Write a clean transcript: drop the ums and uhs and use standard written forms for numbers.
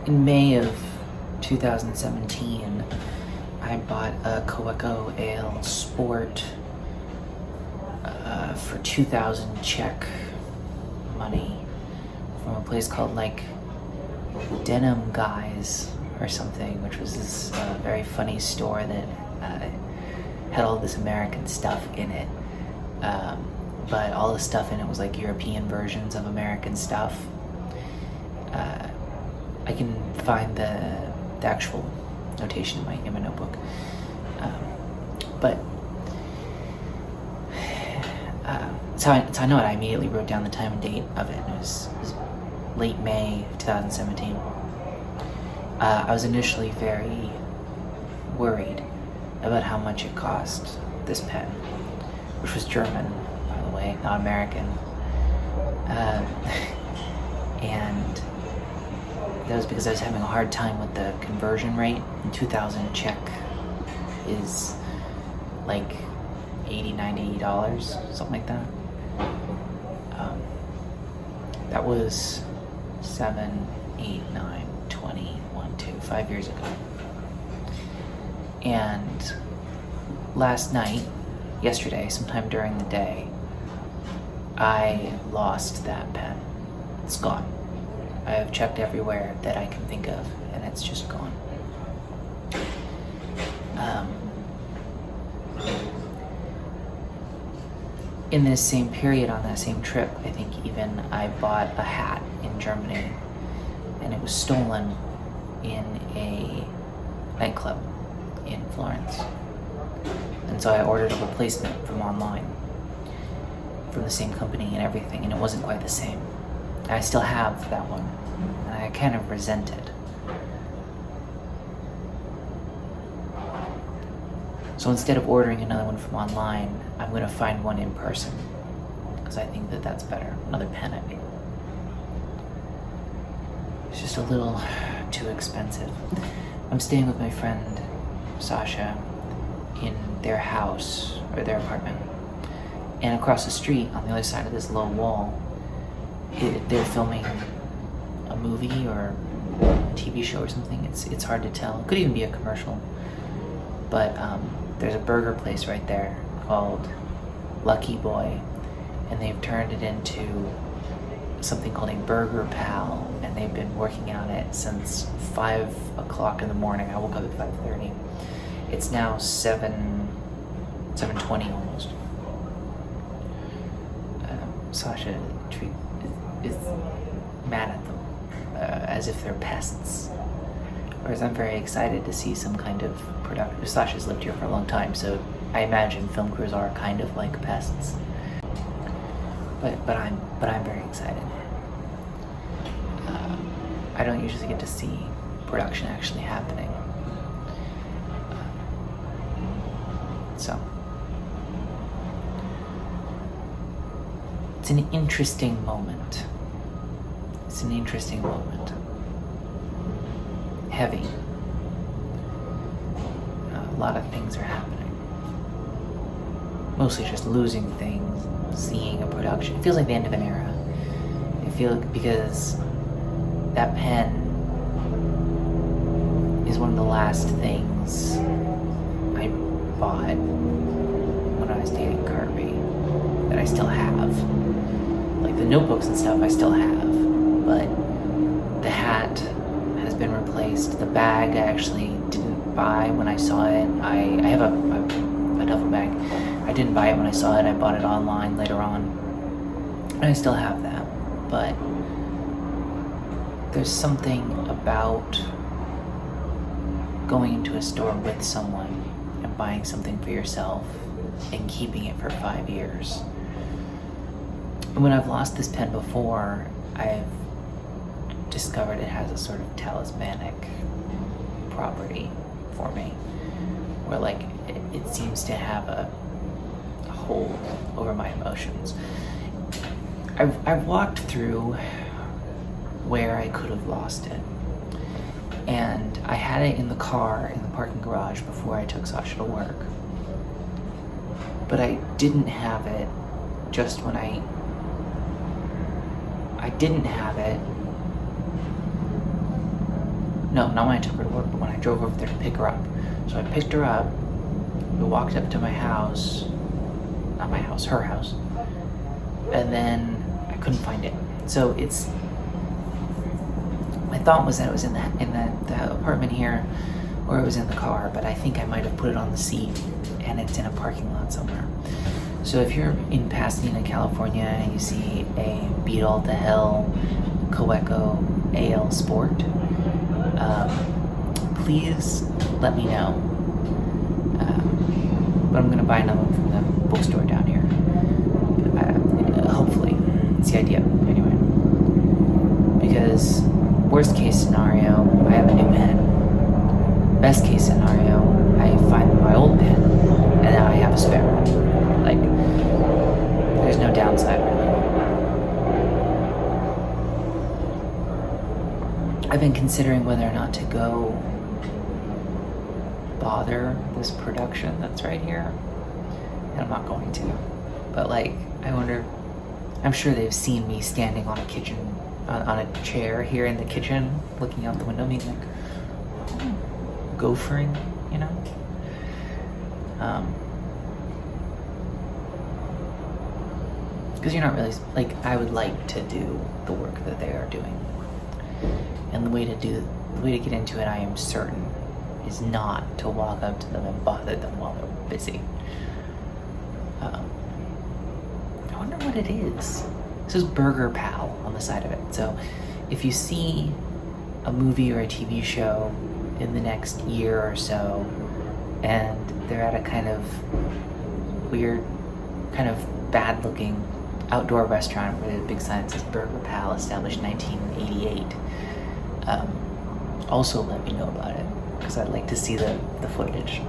In May of 2017, I bought a Coeco Ale Sport for 2,000 Czech money from a place called like Denim Guys or something, which was this very funny store that had all this American stuff in it. But all the stuff in it was like European versions of American stuff. I can find the actual notation in my notebook. But so I know it. I immediately wrote down the time and date of it. It was late May 2017. I was initially very worried about how much it cost, this pen, which was German, by the way, not American. And that was because I was having a hard time with the conversion rate. 2,000 Czech is like $80, $90, something like that. That was 7, 8, 9, 20, 1, 2, 5 years ago. And yesterday, sometime during the day, I lost that pen. It's gone. I have checked everywhere that I can think of, and it's just gone. In this same period, on that same trip, I think even I bought a hat in Germany, and it was stolen in a nightclub in Florence. And so I ordered a replacement from online, from the same company and everything, and it wasn't quite the same. I still have that one, and I kind of resent it. So instead of ordering another one from online, I'm going to find one in person, because I think that that's better. Another pen, I mean. It's just a little too expensive. I'm staying with my friend Sasha in their house, or their apartment. And across the street, on the other side of this low wall, they're filming a movie or a TV show or something. It's hard to tell. It could even be a commercial. But there's a burger place right there called Lucky Boy, and they've turned it into something called a Burger Pal, and they've been working on it since 5 o'clock in the morning. I woke up at 5:30. It's now 7:20 almost. Sasha is mad at them as if they're pests. Whereas I'm very excited to see some kind of production. Sasha's lived here for a long time, so I imagine film crews are kind of like pests. But I'm very excited. I don't usually get to see production actually happening. So it's an interesting moment. Heavy. A lot of things are happening. Mostly just losing things, seeing a production. It feels like the end of an era. Because that pen is one of the last things I bought when I was dating Kirby that I still have. Like the notebooks and stuff I still have, but the hat has been replaced. The bag I actually didn't buy when I saw it. I have a duffel bag. I didn't buy it when I saw it. I bought it online later on, and I still have that. But there's something about going into a store with someone and buying something for yourself and keeping it for 5 years. And when I've lost this pen before, I've discovered it has a sort of talismanic property for me, where like it seems to have a hold over my emotions. I've walked through where I could have lost it, and I had it in the car in the parking garage before I took Sasha to work, but I didn't have it just when I didn't have it No, not when I took her to work, but when I drove over there to pick her up. So I picked her up, we walked up to my house, not my house, her house, and then I couldn't find it. So it's, my thought was that it was in the apartment here, or it was in the car, but I think I might have put it on the seat and it's in a parking lot somewhere. So if you're in Pasadena, California, and you see a Beetle to Hell Coeco AL Sport, please let me know. But I'm gonna buy another one from the bookstore down here. Hopefully, it's the idea anyway. Because worst case scenario, I have a new pen. Best case scenario, I find my old pen, and now I have a spare one. Like, there's no downside really. I've been considering whether or not to go bother this production that's right here, and I'm not going to. But like, I wonder, I'm sure they've seen me standing on a chair here in the kitchen, looking out the window, being like, oh, gophering, you know? Because you're not really, like, I would like to do the work that they are doing. And the way to get into it, I am certain, is not to walk up to them and bother them while they're busy. I wonder what it is. It says Burger Pal on the side of it. So if you see a movie or a TV show in the next year or so, and they're at a kind of weird, kind of bad looking outdoor restaurant where the big sign says Burger Pal, established 1988, also let me know about it, because I'd like to see the footage.